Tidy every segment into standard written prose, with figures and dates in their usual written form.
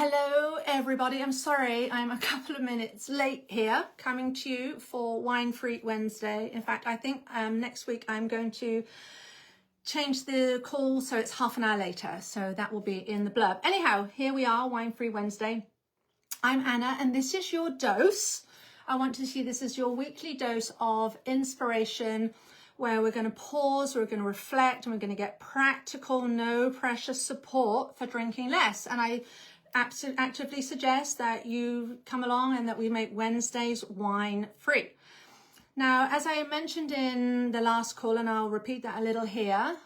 Hello everybody, I'm sorry I'm a couple of minutes late here coming to you for Wine Free Wednesday. In fact, I think next week I'm going to change the call so it's half an hour later, so that will be in the blurb. Anyhow, here we are, Wine Free Wednesday. I'm Anna and this is your dose. I want to see this as your weekly dose of inspiration where we're going to pause, we're going to reflect, and we're going to get practical, no pressure support for drinking less. And I actively suggest that you come along and that we make Wednesdays wine free. Now, as I mentioned in the last call, and I'll repeat that a little here,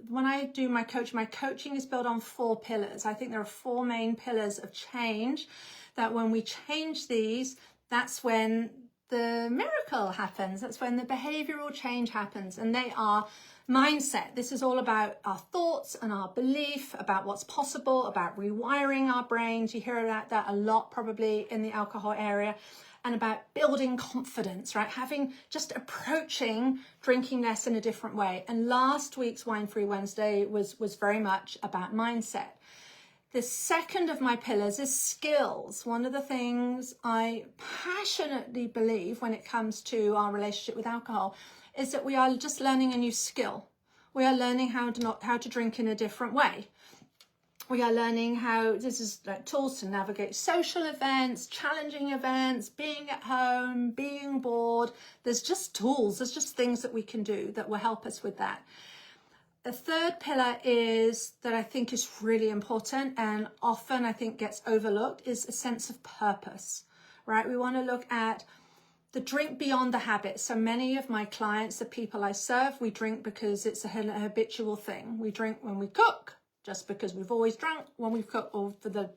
when I do my coaching is built on 4 pillars. I think there are 4 main pillars of change that when we change these, that's when the miracle happens. That's when the behavioral change happens, and they are mindset. This is all about our thoughts and our belief about what's possible, about rewiring our brains. You hear about that a lot probably in the alcohol area, and about building confidence, right? Just approaching drinking less in a different way. And last week's Wine Free Wednesday was very much about mindset. The second of my pillars is skills. One of the things I passionately believe when it comes to our relationship with alcohol is that we are just learning a new skill. We are learning how to drink in a different way. We are learning this is like tools to navigate social events, challenging events, being at home, being bored. There's just tools, there's just things that we can do that will help us with that. The third pillar is that I think is really important and often I think gets overlooked is a sense of purpose, right? We want to look at the drink beyond the habit. So many of my clients, the people I serve, we drink because it's a habitual thing. We drink when we cook, just because we've always drunk when we've cooked, or for the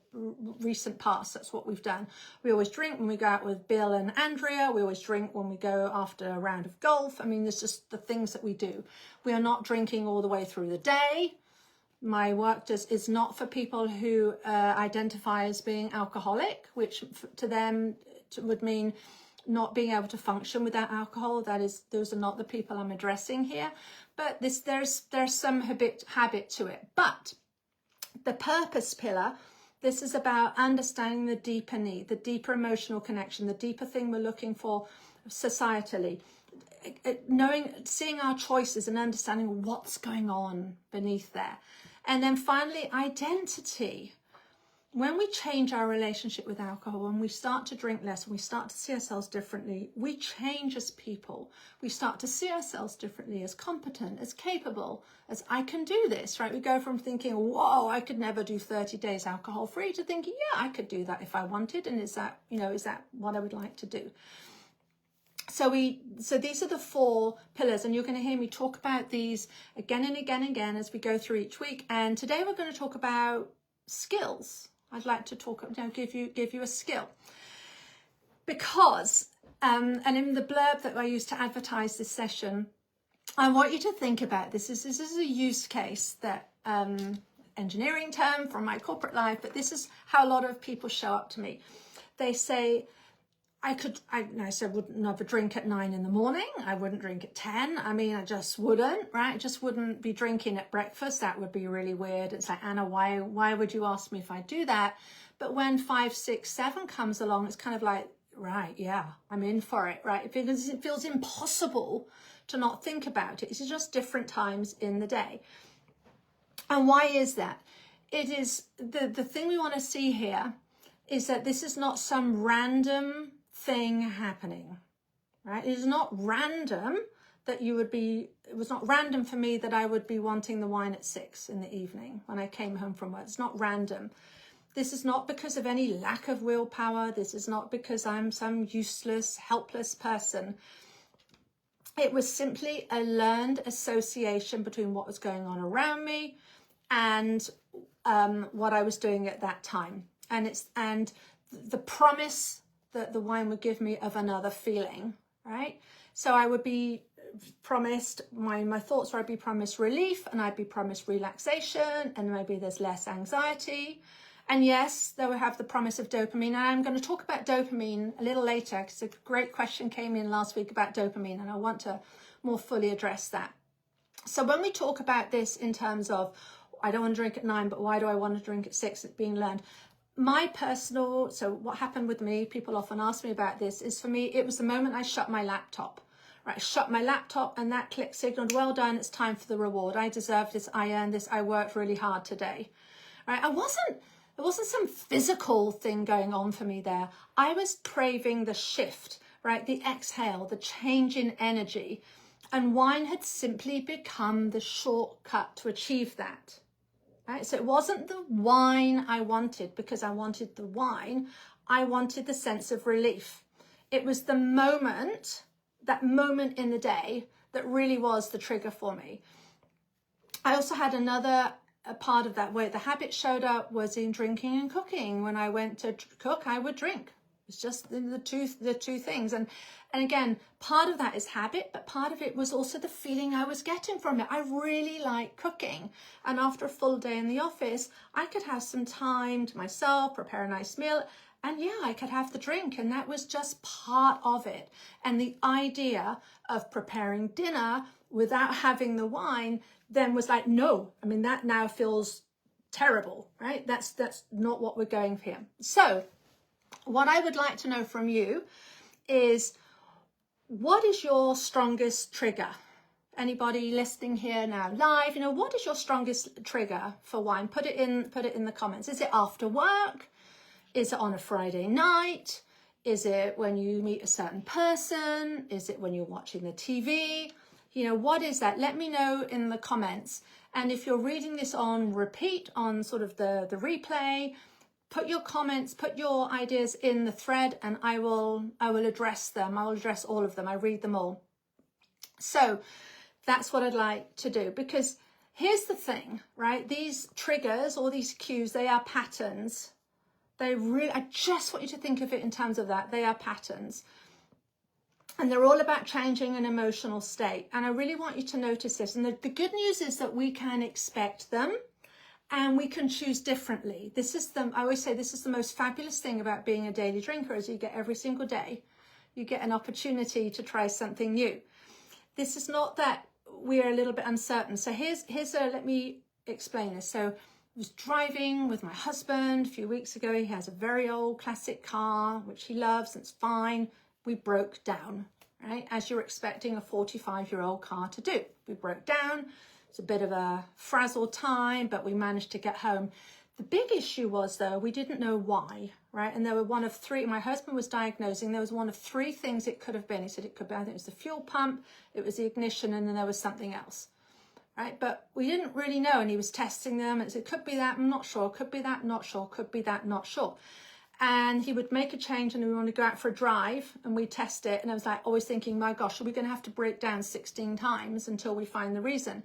recent past, that's what we've done. We always drink when we go out with Bill and Andrea. We always drink when we go after a round of golf. I mean, it's just the things that we do. We are not drinking all the way through the day. My work is not for people who identify as being alcoholic, which to them would mean not being able to function without alcohol. Those are not the people I'm addressing here. But there's some habit to it. But the purpose pillar, this is about understanding the deeper need, the deeper emotional connection, the deeper thing we're looking for societally. Seeing our choices and understanding what's going on beneath there. And then finally, identity. When we change our relationship with alcohol, when we start to drink less, when we start to see ourselves differently, we change as people. We start to see ourselves differently, as competent, as capable, as I can do this, right? We go from thinking, whoa, I could never do 30 days alcohol free, to thinking, yeah, I could do that if I wanted. And is that what I would like to do? So these are the 4 pillars, and you're going to hear me talk about these again and again and again as we go through each week. And today we're going to talk about skills. I'd like to give you a skill, because and in the blurb that I used to advertise this session, I want you to think about this. This is a use case that engineering term from my corporate life, but this is how a lot of people show up to me. They say, I would never drink at 9 in the morning. I wouldn't drink at 10. I mean, I just wouldn't, right? I just wouldn't be drinking at breakfast. That would be really weird. It's like, Anna, why would you ask me if I do that? But when 5, 6, 7 comes along, it's kind of like, right, yeah, I'm in for it, right? Because it feels impossible to not think about it. It's just different times in the day. And why is that? It is the thing we want to see here is that this is not some random thing happening, right? It is not random that it was not random for me that I would be wanting the wine at 6 in the evening when I came home from work. It's not random. This is not because of any lack of willpower. This is not because I'm some useless, helpless person. It was simply a learned association between what was going on around me and what I was doing at that time. And the promise that the wine would give me of another feeling, right? So I would be promised, my thoughts were I'd be promised relief, and I'd be promised relaxation, and maybe there's less anxiety. And yes, they will have the promise of dopamine. And I'm going to talk about dopamine a little later, because a great question came in last week about dopamine, and I want to more fully address that. So when we talk about this in terms of, I don't want to drink at 9, but why do I want to drink at 6? It's being learned. my personal, so what happened with me, people often ask me about this, is for me, it was the moment I shut my laptop. Right, I shut my laptop and that click signaled, well done, it's time for the reward. I deserve this, I earned this, I worked really hard today. Right, it wasn't some physical thing going on for me there. I was craving the shift, right, the exhale, the change in energy. And wine had simply become the shortcut to achieve that. Right? So it wasn't the wine I wanted because I wanted the wine. I wanted the sense of relief. It was the moment, that moment in the day, that really was the trigger for me. I also had another part of that where the habit showed up was in drinking and cooking. When I went to cook, I would drink. It's just the two things. And again, part of that is habit, but part of it was also the feeling I was getting from it. I really like cooking. And after a full day in the office, I could have some time to myself, prepare a nice meal. And yeah, I could have the drink. And that was just part of it. And the idea of preparing dinner without having the wine then was like, no, I mean, that now feels terrible, right? That's not what we're going for here. So what I would like to know from you is, what is your strongest trigger? Anybody listening here now live, what is your strongest trigger for wine? Put it in the comments. Is it after work? Is it on a Friday night? Is it when you meet a certain person? Is it when you're watching the TV? What is that? Let me know in the comments. And if you're reading this on repeat, on sort of the replay, put your comments, put your ideas in the thread, and I will address them. I will address all of them. I read them all. So that's what I'd like to do, because here's the thing, right? These triggers or these cues, they are patterns. I just want you to think of it in terms of that. They are patterns. And they're all about changing an emotional state. And I really want you to notice this. And the good news is that we can expect them. And we can choose differently. I always say this is the most fabulous thing about being a daily drinker, is you get every single day, you get an opportunity to try something new. This is not that we're a little bit uncertain. So let me explain this. So I was driving with my husband a few weeks ago. He has a very old classic car, which he loves, and it's fine. We broke down, right? As you're expecting a 45-year-old car to do. We broke down. It's a bit of a frazzled time, but we managed to get home. The big issue was, though, we didn't know why, right? And there were one of three, my husband was diagnosing, there was one of three things it could have been. He said it could be, I think it was the fuel pump, it was the ignition, and then there was something else, right? But we didn't really know, and he was testing them, and it said, could be that, I'm not sure, could be that, not sure, could be that, not sure. And he would make a change, and we want to go out for a drive, and we test it, and I was like always thinking, my gosh, are we going to have to break down 16 times until we find the reason?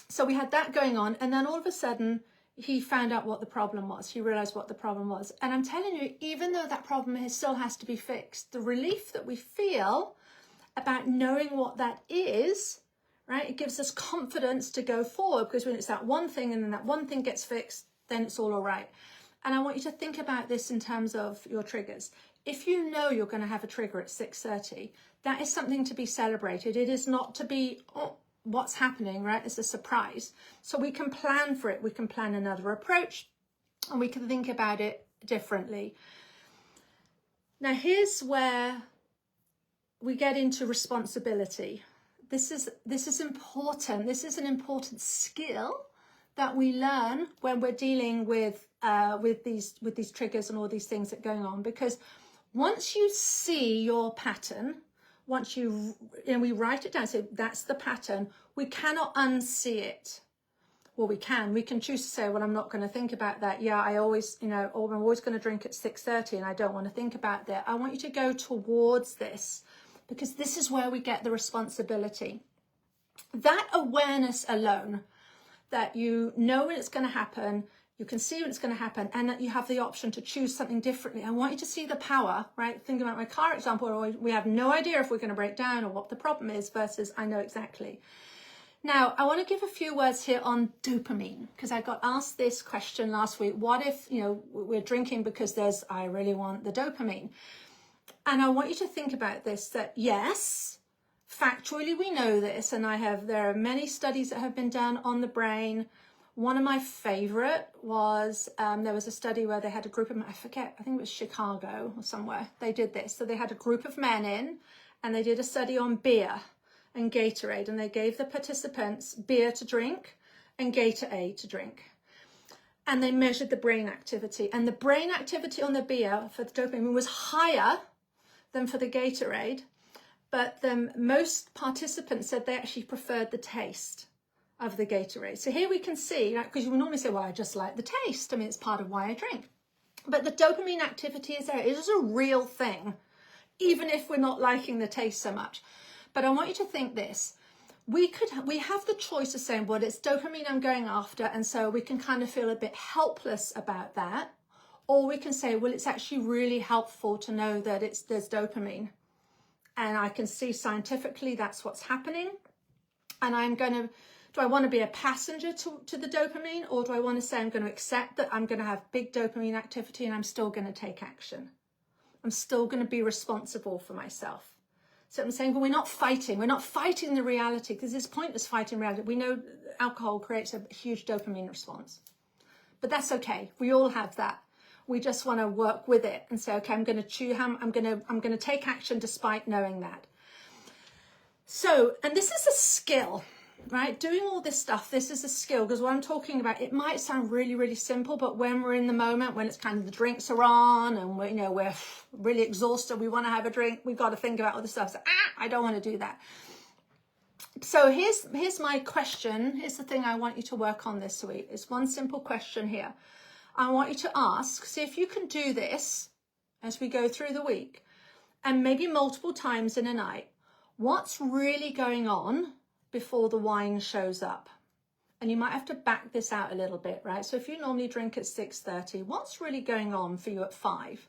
So we had that going on, and then all of a sudden he found out what the problem was. He realized what the problem was. And I'm telling you, even though that problem still has to be fixed, the relief that we feel about knowing what that is, right? It gives us confidence to go forward, because when it's that one thing and then that one thing gets fixed, then it's all right. And I want you to think about this in terms of your triggers. If you know you're going to have a trigger at 6:30, that is something to be celebrated. It is not to be, what's happening, right? It's a surprise. So we can plan for it. We can plan another approach, and we can think about it differently. Now, here's where we get into responsibility. This is important. This is an important skill that we learn when we're dealing with these triggers and all these things that are going on. Because once you see your pattern, once we write it down, so that's the pattern, we cannot unsee it. Well, we can choose to say, well, I'm not going to think about that. Yeah, I always, or I'm always going to drink at 6:30 and I don't want to think about that. I want you to go towards this, because this is where we get the responsibility. That awareness alone, that you know when it's going to happen, you can see when it's going to happen, and that you have the option to choose something differently. I want you to see the power, right? Think about my car example, where we have no idea if we're going to break down or what the problem is, versus I know exactly. Now, I want to give a few words here on dopamine, because I got asked this question last week. What if, we're drinking because I really want the dopamine? And I want you to think about this, that yes, factually we know this, and there are many studies that have been done on the brain. One of my favorite was, there was a study where they had a group of, I forget, I think it was Chicago or somewhere. They did this. So they had a group of men in and they did a study on beer and Gatorade, and they gave the participants beer to drink and Gatorade to drink. And they measured the brain activity, and the brain activity on the beer for the dopamine was higher than for the Gatorade, but most participants said they actually preferred the taste of the Gatorade. So here we can see, because you would normally say, well, I just like the taste. I mean, it's part of why I drink. But the dopamine activity is there. It is a real thing, even if we're not liking the taste so much. But I want you to think this. We have the choice of saying, well, it's dopamine I'm going after, and so we can kind of feel a bit helpless about that. Or we can say, well, it's actually really helpful to know that there's dopamine. And I can see scientifically that's what's happening. And do I want to be a passenger to the dopamine, or do I want to say I'm going to accept that I'm going to have big dopamine activity and I'm still going to take action? I'm still going to be responsible for myself. So I'm saying, well, we're not fighting. We're not fighting the reality, because it's pointless fighting reality. We know alcohol creates a huge dopamine response, but that's okay. We all have that. We just want to work with it and say, okay, I'm going to take action despite knowing that. So, and this is a skill, right? Doing all this stuff, this is a skill, because what I'm talking about, it might sound really, really simple, but when we're in the moment, when it's kind of the drinks are on and we're really exhausted, we want to have a drink, we've got to think about all this stuff. So, I don't want to do that. So here's my question. Here's the thing I want you to work on this week. It's one simple question here. I want you to ask, see if you can do this as we go through the week, and maybe multiple times in a night. What's really going on before the wine shows up? And you might have to back this out a little bit, right? So if you normally drink at 6:30, what's really going on for you at 5?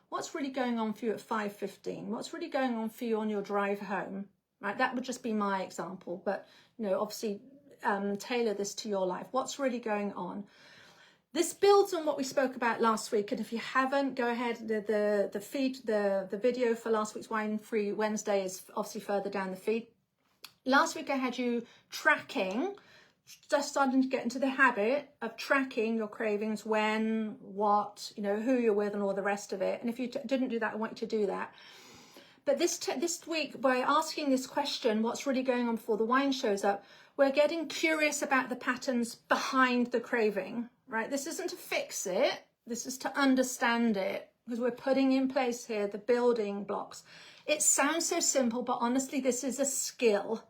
What's really going on for you at 5:15? What's really going on for you on your drive home, right? That would just be my example, but obviously tailor this to your life. What's really going on? This builds on what we spoke about last week, and if you haven't, go ahead. The video for last week's Wine Free Wednesday is obviously further down the feed. Last week I had you tracking, just starting to get into the habit of tracking your cravings, when, what, who you're with, and all the rest of it. And if you didn't do that, I want you to do that. But this week, by asking this question, what's really going on before the wine shows up, we're getting curious about the patterns behind the craving, right? This isn't to fix it. This is to understand it, because we're putting in place here the building blocks. It sounds so simple, but honestly, this is a skill.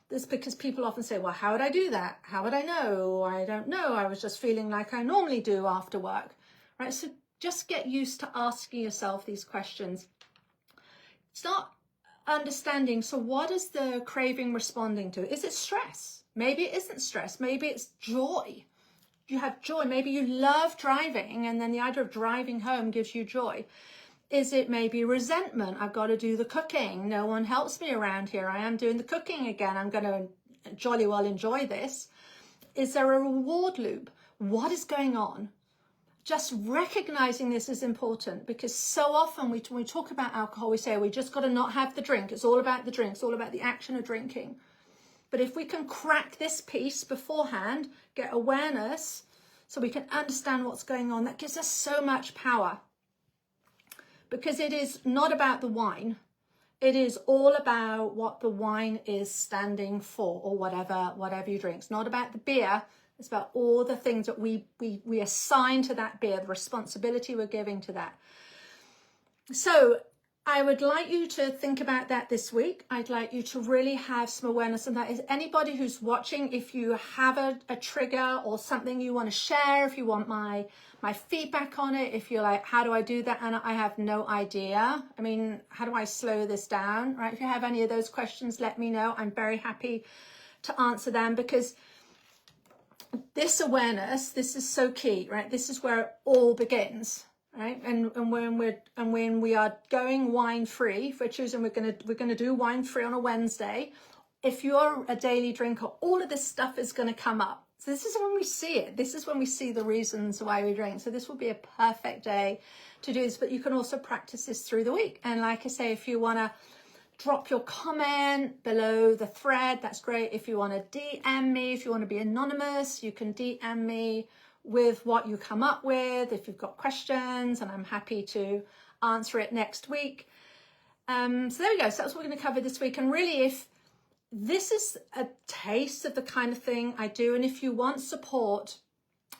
This because people often say, well, how would I do that? How would I know? I don't know. I was just feeling like I normally do after work, right? So just get used to asking yourself these questions. Start understanding, so what is the craving responding to? Is it stress? Maybe it isn't stress. Maybe it's joy. You have joy. Maybe you love driving, and then the idea of driving home gives you joy. Is it maybe resentment? I've got to do the cooking. No one helps me around here. I am doing the cooking again. I'm going to jolly well enjoy this. Is there a reward loop? What is going on? Just recognizing this is important, because so often when we talk about alcohol, we say we just got to not have the drink. It's all about the drink. It's all about the action of drinking. But if we can crack this piece beforehand, get awareness so we can understand what's going on, that gives us so much power. Because it is not about the wine. It is all about what the wine is standing for, or whatever you drink. It's not about the beer. It's about all the things that we assign to that beer, the responsibility we're giving to that. So I would like you to think about that this week. I'd like you to really have some awareness of that. Is anybody who's watching, if you have a trigger or something you want to share, if you want my feedback on it, if you're like, how do I do that? And I have no idea. I mean, how do I slow this down, right? If you have any of those questions, let me know. I'm very happy to answer them, because this awareness, this is so key, right? This is where it all begins, right? And when we are going wine free, if we're choosing, we're gonna do wine free on a Wednesday. If you're a daily drinker, all of this stuff is going to come up. So this is when we see it. This is when we see the reasons why we drink. So this will be a perfect day to do this, but you can also practice this through the week. And like I say, if you want to drop your comment below the thread. That's great. If you want to DM me, if you want to be anonymous, you can DM me with what you come up with, if you've got questions, and I'm happy to answer it next week. So there we go. So that's what we're going to cover this week. And really, if this is a taste of the kind of thing I do, and if you want support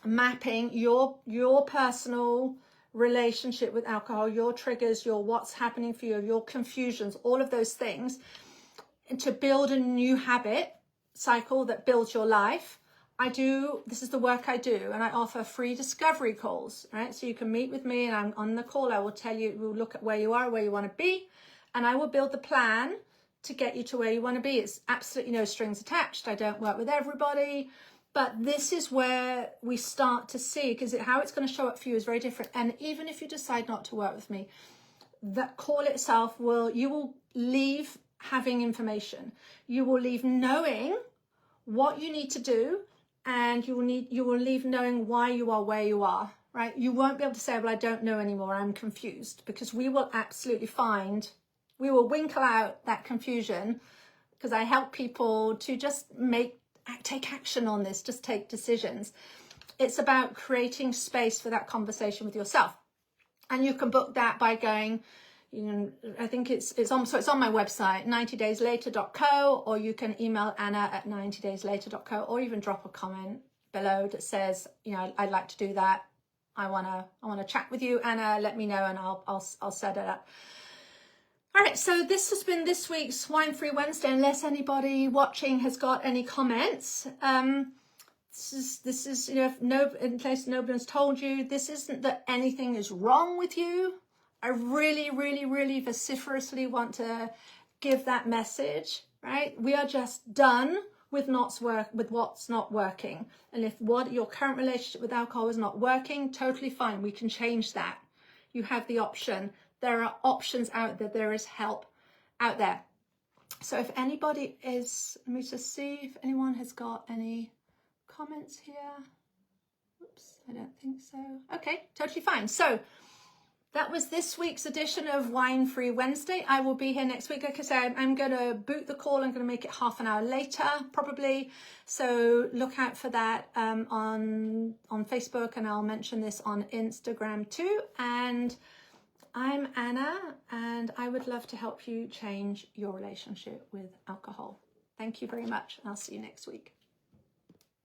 mapping your personal relationship with alcohol, your triggers, your what's happening for you, your confusions, all of those things, and to build a new habit cycle that builds your life, this is the work I do, and I offer free discovery calls, right? So you can meet with me, and I'm on the call. I will tell you, we'll look at where you are, where you want to be, and I will build the plan to get you to where you want to be. It's absolutely no strings attached. I don't work with everybody, but this is where we start to see, because how it's going to show up for you is very different. And even if you decide not to work with me, that call itself you will leave having information. You will leave knowing what you need to do, and you will leave knowing why you are where you are, right? You won't be able to say, well, I don't know anymore, I'm confused, because we will absolutely we will winkle out that confusion, because I help people to just take action on this, just take decisions. It's about creating space for that conversation with yourself. And you can book that by going, I think it's on my website, 90dayslater.co, or you can email Anna at 90dayslater.co, or even drop a comment below that says, I'd like to do that. I want to chat with you, Anna, let me know, and I'll set it up. All right, so this has been this week's Wine Free Wednesday. Unless anybody watching has got any comments, this is in case nobody has told you, this isn't that anything is wrong with you. I really, really, really vociferously want to give that message, right? We are just done with what's not working. And if your current relationship with alcohol is not working, totally fine. We can change that. You have the option. There are options out there. There is help out there. So if anybody let me just see if anyone has got any comments here. Oops, I don't think so. Okay, totally fine. So that was this week's edition of Wine Free Wednesday. I will be here next week. Like I said, I'm going to boot the call. I'm going to make it half an hour later, probably. So look out for that on Facebook, and I'll mention this on Instagram too. And I'm Anna, and I would love to help you change your relationship with alcohol. Thank you very much, and I'll see you next week.